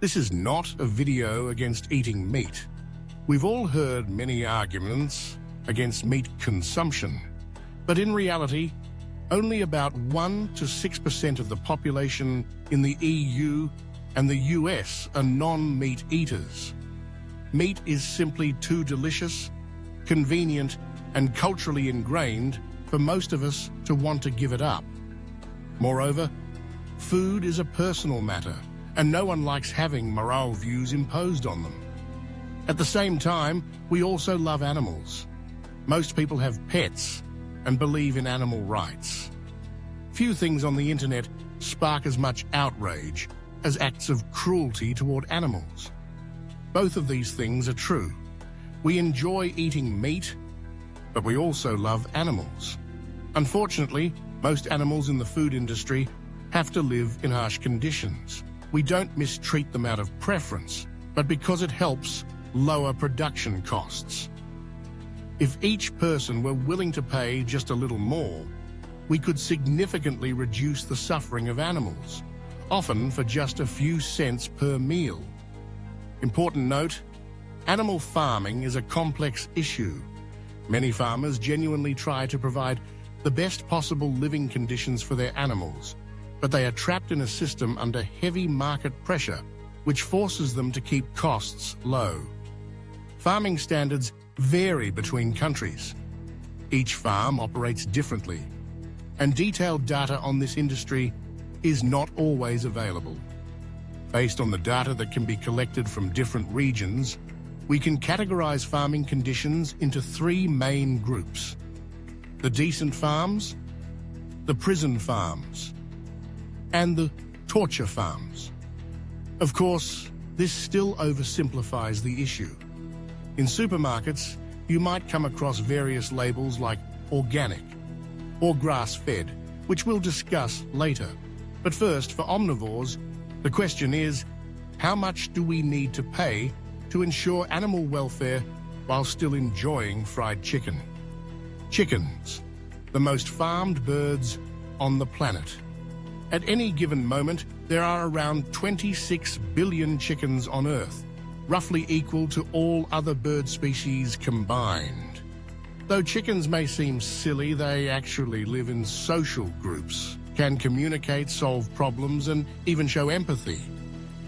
This is not a video against eating meat. We've all heard many arguments against meat consumption, but in reality, only about 1 to 6% of the population in the EU and the US are non-meat eaters. Meat is simply too delicious, convenient, and culturally ingrained for most of us to want to give it up. Moreover, food is a personal matter, and no one likes having moral views imposed on them. At the same time, we also love animals. Most people have pets and believe in animal rights. Few things on the internet spark as much outrage as acts of cruelty toward animals. Both of these things are true. We enjoy eating meat, but we also love animals. Unfortunately, most animals in the food industry have to live in harsh conditions. We don't mistreat them out of preference, but because it helps lower production costs. If each person were willing to pay just a little more, we could significantly reduce the suffering of animals, often for just a few cents per meal. Important note, animal farming is a complex issue. Many farmers genuinely try to provide the best possible living conditions for their animals, but they are trapped in a system under heavy market pressure, which forces them to keep costs low. Farming standards vary between countries. Each farm operates differently, and detailed data on this industry is not always available. Based on the data that can be collected from different regions, we can categorize farming conditions into 3 main groups: the decent farms, the prison farms, and the torture farms. Of course, this still oversimplifies the issue. In supermarkets, you might come across various labels like organic or grass-fed, which we'll discuss later. But first, for omnivores, the question is, how much do we need to pay to ensure animal welfare while still enjoying fried chicken? Chickens, the most farmed birds on the planet. At any given moment, there are around 26 billion chickens on Earth, roughly equal to all other bird species combined. Though chickens may seem silly, they actually live in social groups, can communicate, solve problems, and even show empathy.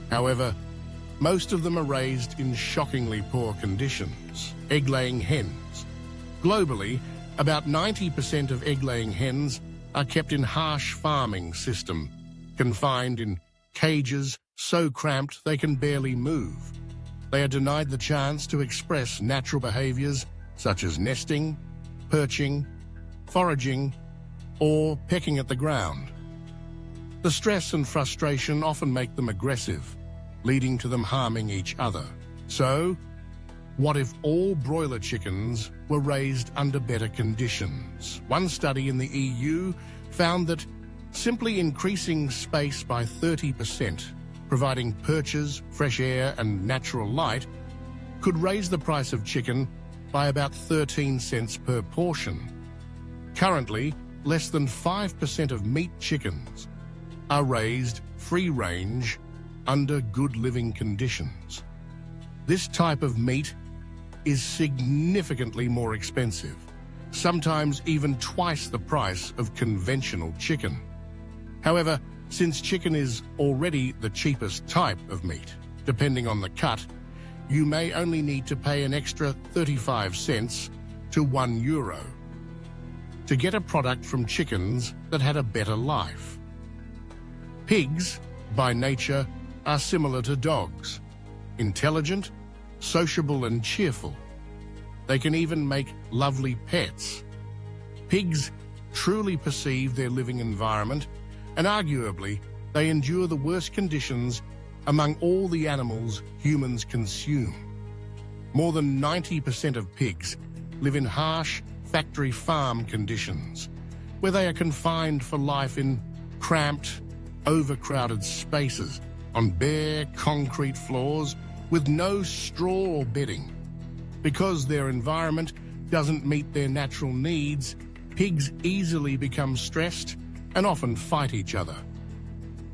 However, most of them are raised in shockingly poor conditions. Egg-laying hens. Globally, about 90% of egg-laying hens are kept in harsh farming system, confined in cages so cramped they can barely move. They are denied the chance to express natural behaviors such as nesting, perching, foraging, or pecking at the ground. The stress and frustration often make them aggressive, leading to them harming each other. So, what if all broiler chickens were raised under better conditions? One study in the EU found that simply increasing space by 30%, providing perches, fresh air, and natural light, could raise the price of chicken by about 13 cents per portion. Currently, less than 5% of meat chickens are raised free-range under good living conditions. This type of meat is significantly more expensive, sometimes even twice the price of conventional chicken. However, since chicken is already the cheapest type of meat, depending on the cut, you may only need to pay an extra 35 cents to €1 to get a product from chickens that had a better life. Pigs, by nature, are similar to dogs, intelligent, sociable, and cheerful. They can even make lovely pets. Pigs truly perceive their living environment, and arguably, they endure the worst conditions among all the animals humans consume. More than 90% of pigs live in harsh factory farm conditions, where they are confined for life in cramped, overcrowded spaces, on bare concrete floors with no straw or bedding. Because their environment doesn't meet their natural needs, pigs easily become stressed and often fight each other.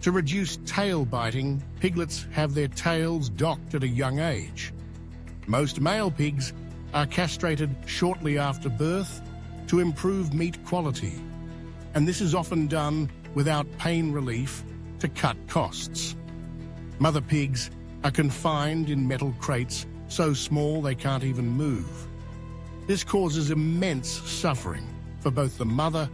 To reduce tail biting, piglets have their tails docked at a young age. Most male pigs are castrated shortly after birth to improve meat quality, and this is often done without pain relief to cut costs. Mother pigs are confined in metal crates so small they can't even move. This causes immense suffering for both the mother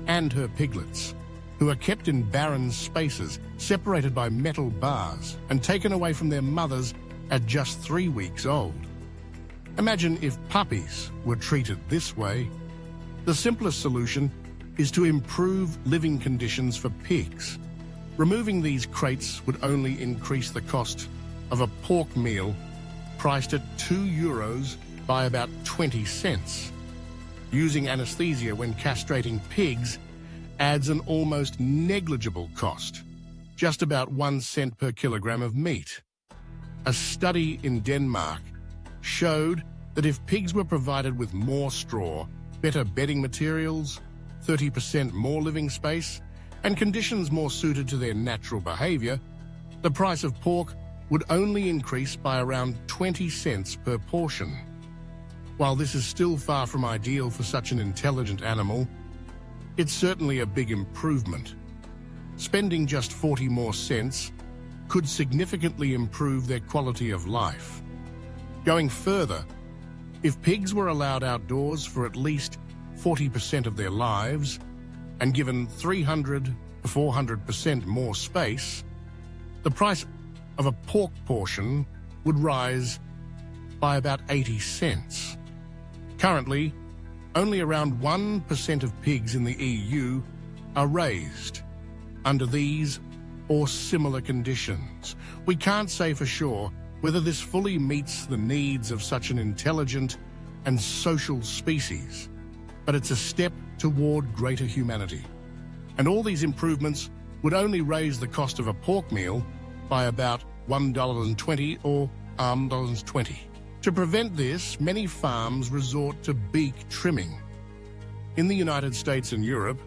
and her piglets, who are kept in barren spaces, separated by metal bars, and taken away from their mothers at just 3 weeks old. Imagine if puppies were treated this way. The simplest solution is to improve living conditions for pigs. Removing these crates would only increase the cost of a pork meal priced at €2 by about 20 cents. Using anesthesia when castrating pigs adds an almost negligible cost, just about 1 cent per kilogram of meat. A study in Denmark showed that if pigs were provided with more straw, better bedding materials, 30% more living space, and conditions more suited to their natural behavior, the price of pork would only increase by around 20 cents per portion. While this is still far from ideal for such an intelligent animal, it's certainly a big improvement. Spending just 40 more cents could significantly improve their quality of life. Going further, if pigs were allowed outdoors for at least 40% of their lives and given 300 to 400% more space, the price of a pork portion would rise by about 80 cents. Currently, only around 1% of pigs in the EU are raised under these or similar conditions. We can't say for sure whether this fully meets the needs of such an intelligent and social species, but it's a step toward greater humanity. And all these improvements would only raise the cost of a pork meal by about $1.20 or $1.20. To prevent this, many farms resort to beak trimming. In the United States and Europe,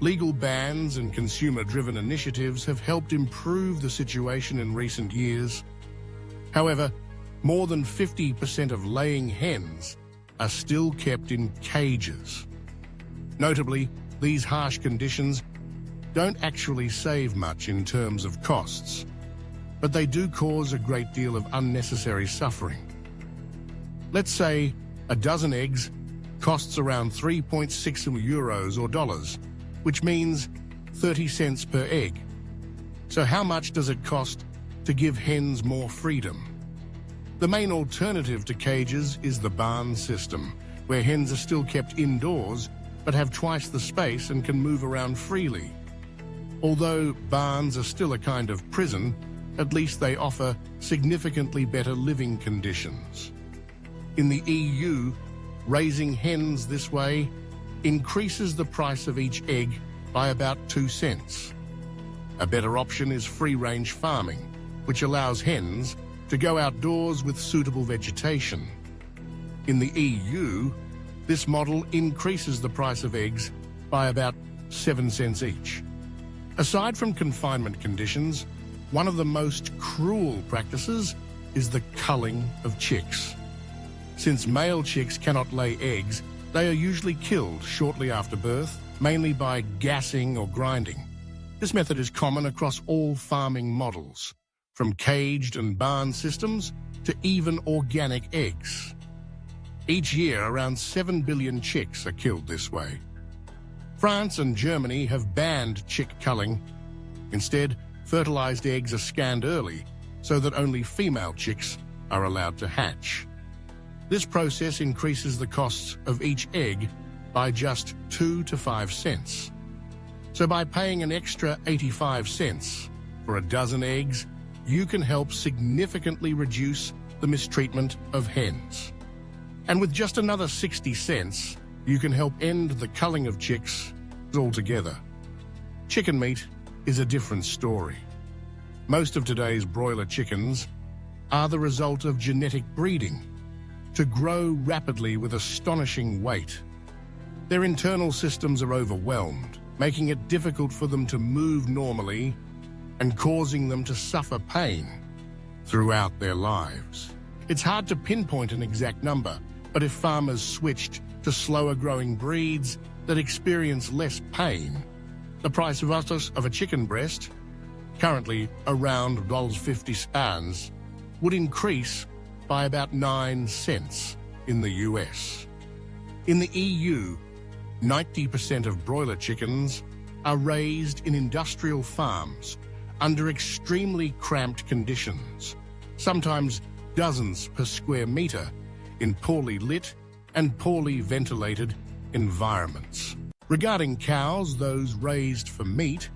legal bans and consumer-driven initiatives have helped improve the situation in recent years. However, more than 50% of laying hens are still kept in cages. Notably, these harsh conditions don't actually save much in terms of costs, but they do cause a great deal of unnecessary suffering. Let's say a dozen eggs costs around 3.6 euros or dollars, which means 30 cents per egg. So how much does it cost to give hens more freedom? The main alternative to cages is the barn system, where hens are still kept indoors but have twice the space and can move around freely. Although barns are still a kind of prison, at least they offer significantly better living conditions. In the EU, raising hens this way increases the price of each egg by about 2 cents. A better option is free-range farming, which allows hens to go outdoors with suitable vegetation. In the EU, this model increases the price of eggs by about 7 cents each. Aside from confinement conditions, one of the most cruel practices is the culling of chicks. Since male chicks cannot lay eggs, they are usually killed shortly after birth, mainly by gassing or grinding. This method is common across all farming models, from caged and barn systems to even organic eggs. Each year, around 7 billion chicks are killed this way. France and Germany have banned chick culling. Instead, fertilized eggs are scanned early so that only female chicks are allowed to hatch. This process increases the costs of each egg by just 2 to 5 cents. So by paying an extra 85 cents for a dozen eggs, you can help significantly reduce the mistreatment of hens. And with just another 60 cents, you can help end the culling of chicks altogether. Chicken meat is a different story. Most of today's broiler chickens are the result of genetic breeding to grow rapidly with astonishing weight. Their internal systems are overwhelmed, making it difficult for them to move normally and causing them to suffer pain throughout their lives. It's hard to pinpoint an exact number, but if farmers switched to slower-growing breeds that experience less pain, the price of a chicken breast, currently around $1.50 spans, would increase by about 9 cents in the US. In the EU, 90% of broiler chickens are raised in industrial farms under extremely cramped conditions, sometimes dozens per square meter, in poorly lit and poorly ventilated environments. Regarding cows, those raised for meat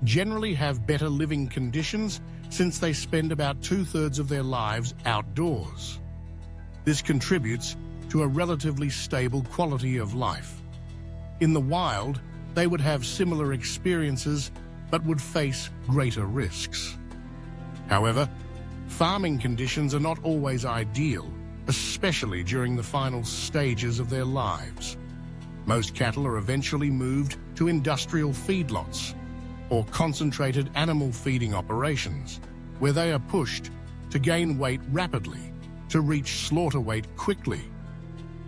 generally have better living conditions since they spend about 2/3 of their lives outdoors. This contributes to a relatively stable quality of life. In the wild, they would have similar experiences but would face greater risks. However, farming conditions are not always ideal, especially during the final stages of their lives. Most cattle are eventually moved to industrial feedlots or concentrated animal feeding operations, where they are pushed to gain weight rapidly to reach slaughter weight quickly.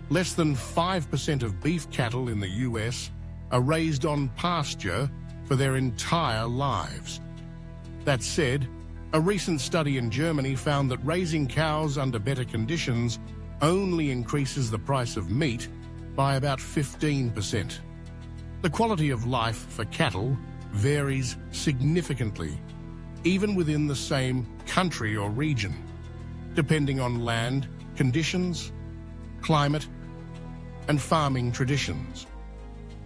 Less than 5% of beef cattle in the US are raised on pasture for their entire lives. That said, a recent study in Germany found that raising cows under better conditions only increases the price of meat by about 15%. The quality of life for cattle varies significantly, even within the same country or region, depending on land, conditions, climate, and farming traditions.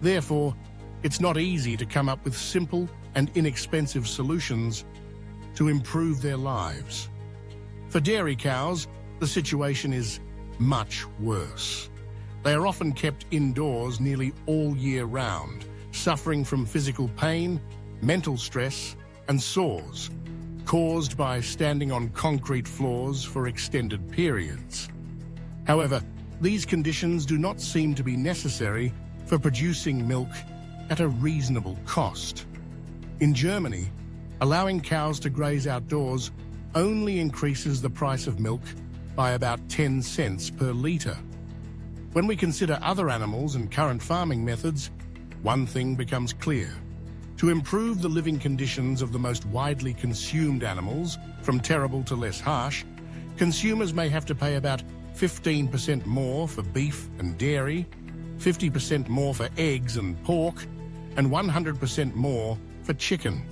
Therefore, it's not easy to come up with simple and inexpensive solutions to improve their lives. For dairy cows, the situation is much worse. They are often kept indoors nearly all year round, suffering from physical pain, mental stress, and sores caused by standing on concrete floors for extended periods. However, these conditions do not seem to be necessary for producing milk at a reasonable cost. In Germany, allowing cows to graze outdoors only increases the price of milk by about 10 cents per litre. When we consider other animals and current farming methods, one thing becomes clear. To improve the living conditions of the most widely consumed animals, from terrible to less harsh, consumers may have to pay about 15% more for beef and dairy, 50% more for eggs and pork, and 100% more for chicken.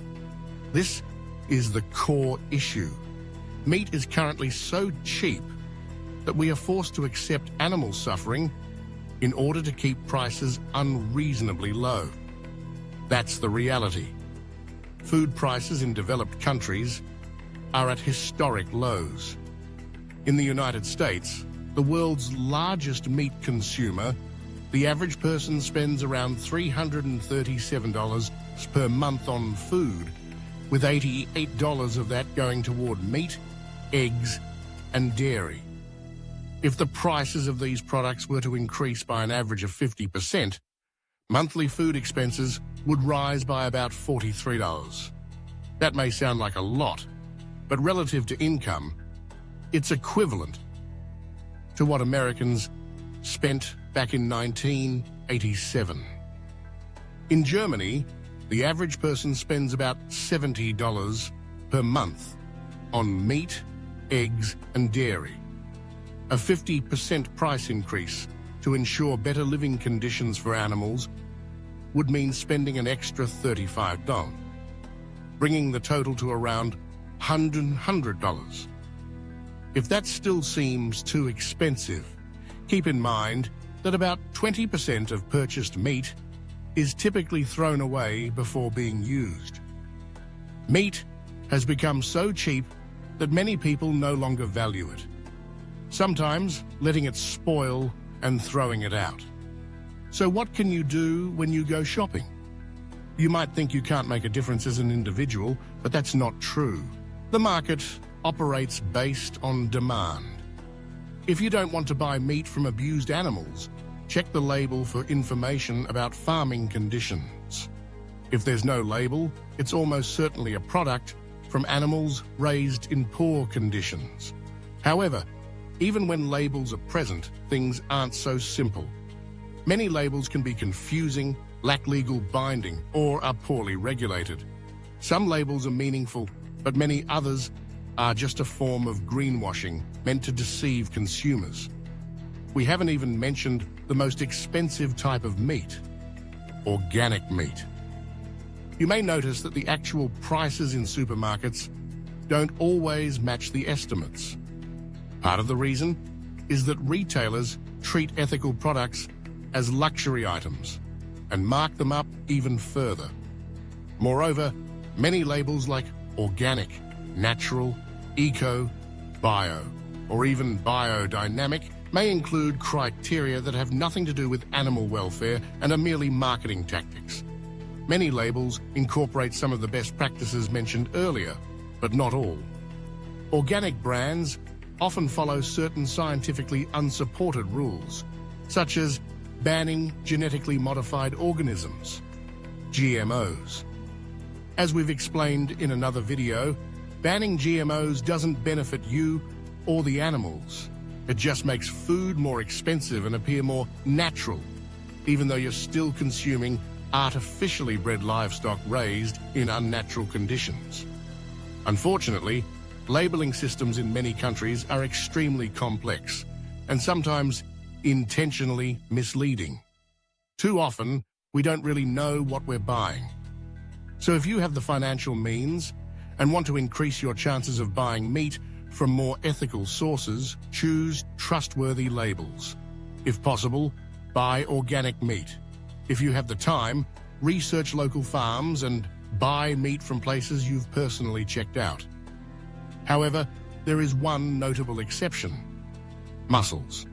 This is the core issue. Meat is currently so cheap that we are forced to accept animal suffering in order to keep prices unreasonably low. That's the reality. Food prices in developed countries are at historic lows. In the United States, the world's largest meat consumer, the average person spends around $337 per month on food, with $88 of that going toward meat, eggs, and dairy. If the prices of these products were to increase by an average of 50%, monthly food expenses would rise by about $43. That may sound like a lot, but relative to income, it's equivalent to what Americans spent back in 1987. In Germany, the average person spends about $70 per month on meat, eggs, and dairy. A 50% price increase to ensure better living conditions for animals would mean spending an extra $35, bringing the total to around $100. If that still seems too expensive, keep in mind that about 20% of purchased meat is typically thrown away before being used. Meat has become so cheap that many people no longer value it, sometimes letting it spoil and throwing it out. So what can you do when you go shopping? You might think you can't make a difference as an individual, but that's not true. The market operates based on demand. If you don't want to buy meat from abused animals, check the label for information about farming conditions. If there's no label, it's almost certainly a product from animals raised in poor conditions. However, even when labels are present, things aren't so simple. Many labels can be confusing, lack legal binding, or are poorly regulated. Some labels are meaningful, but many others are just a form of greenwashing meant to deceive consumers. We haven't even mentioned the most expensive type of meat: organic meat. You may notice that the actual prices in supermarkets don't always match the estimates. Part of the reason is that retailers treat ethical products as luxury items and mark them up even further. Moreover, many labels like organic, natural, eco, bio, or even biodynamic may include criteria that have nothing to do with animal welfare and are merely marketing tactics. Many labels incorporate some of the best practices mentioned earlier, but not all. Organic brands often follow certain scientifically unsupported rules, such as banning genetically modified organisms, GMOs. As we've explained in another video, banning GMOs doesn't benefit you or the animals. It just makes food more expensive and appear more natural, even though you're still consuming artificially bred livestock raised in unnatural conditions. Unfortunately, labeling systems in many countries are extremely complex and sometimes intentionally misleading. Too often, we don't really know what we're buying. So if you have the financial means and want to increase your chances of buying meat from more ethical sources, choose trustworthy labels. If possible, buy organic meat. If you have the time, research local farms and buy meat from places you've personally checked out. However, there is one notable exception: mussels.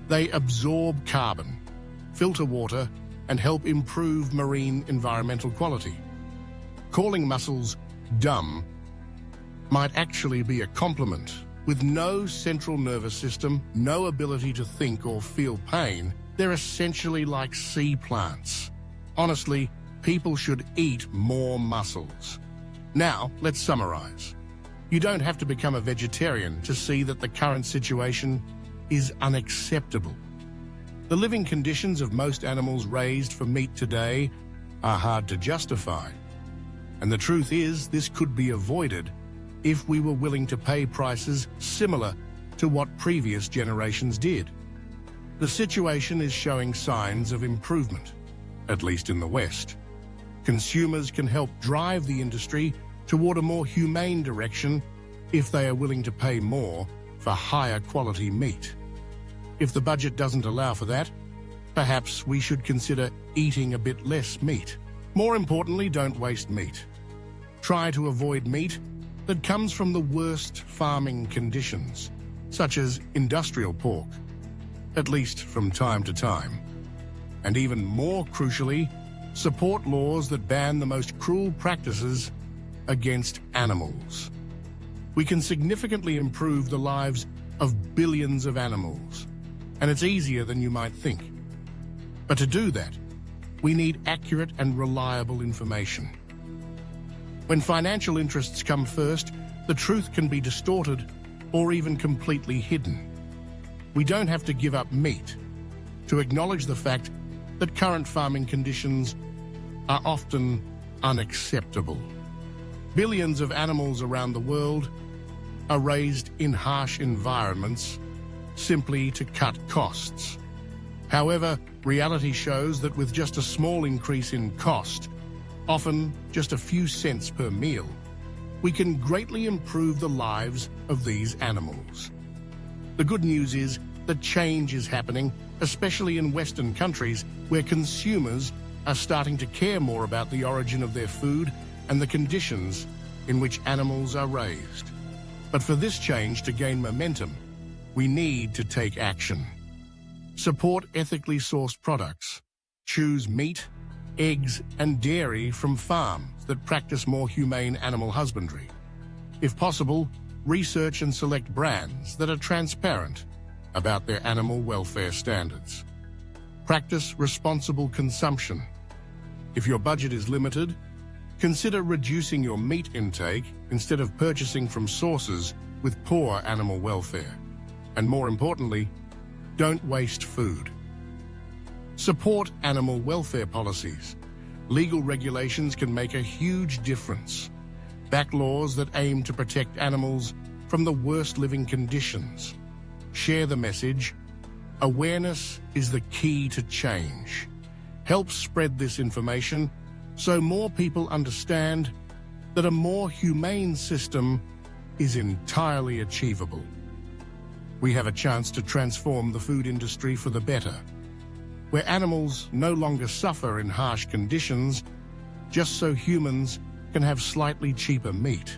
They absorb carbon, filter water, and help improve marine environmental quality. Calling mussels dumb might actually be a compliment. With no central nervous system, no ability to think or feel pain, they're essentially like sea plants. Honestly, people should eat more mussels. Now, let's summarize. You don't have to become a vegetarian to see that the current situation is unacceptable. The living conditions of most animals raised for meat today are hard to justify. And the truth is, this could be avoided if we were willing to pay prices similar to what previous generations did. The situation is showing signs of improvement, at least in the West. Consumers can help drive the industry toward a more humane direction if they are willing to pay more for higher quality meat. If the budget doesn't allow for that, perhaps we should consider eating a bit less meat. More importantly, don't waste meat. Try to avoid meat that comes from the worst farming conditions, such as industrial pork, at least from time to time. And even more crucially, support laws that ban the most cruel practices against animals. We can significantly improve the lives of billions of animals, and it's easier than you might think. But to do that, we need accurate and reliable information. When financial interests come first, the truth can be distorted or even completely hidden. We don't have to give up meat to acknowledge the fact that current farming conditions are often unacceptable. Billions of animals around the world are raised in harsh environments simply to cut costs. However, reality shows that with just a small increase in cost, often just a few cents per meal, we can greatly improve the lives of these animals. The good news is that change is happening, especially in Western countries where consumers are starting to care more about the origin of their food and the conditions in which animals are raised. But for this change to gain momentum, we need to take action. Support ethically sourced products. Choose meat, eggs, and dairy from farms that practice more humane animal husbandry. If possible, research and select brands that are transparent about their animal welfare standards. Practice responsible consumption. If your budget is limited, consider reducing your meat intake instead of purchasing from sources with poor animal welfare. And more importantly, don't waste food. Support animal welfare policies. Legal regulations can make a huge difference. Back laws that aim to protect animals from the worst living conditions. Share the message. Awareness is the key to change. Help spread this information so more people understand that a more humane system is entirely achievable. We have a chance to transform the food industry for the better, where animals no longer suffer in harsh conditions just so humans can have slightly cheaper meat.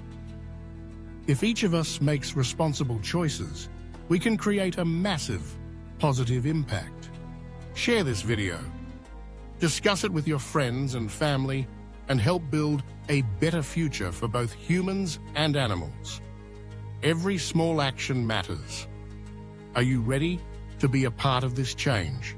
If each of us makes responsible choices, we can create a massive positive impact. Share this video. Discuss it with your friends and family and help build a better future for both humans and animals. Every small action matters. Are you ready to be a part of this change?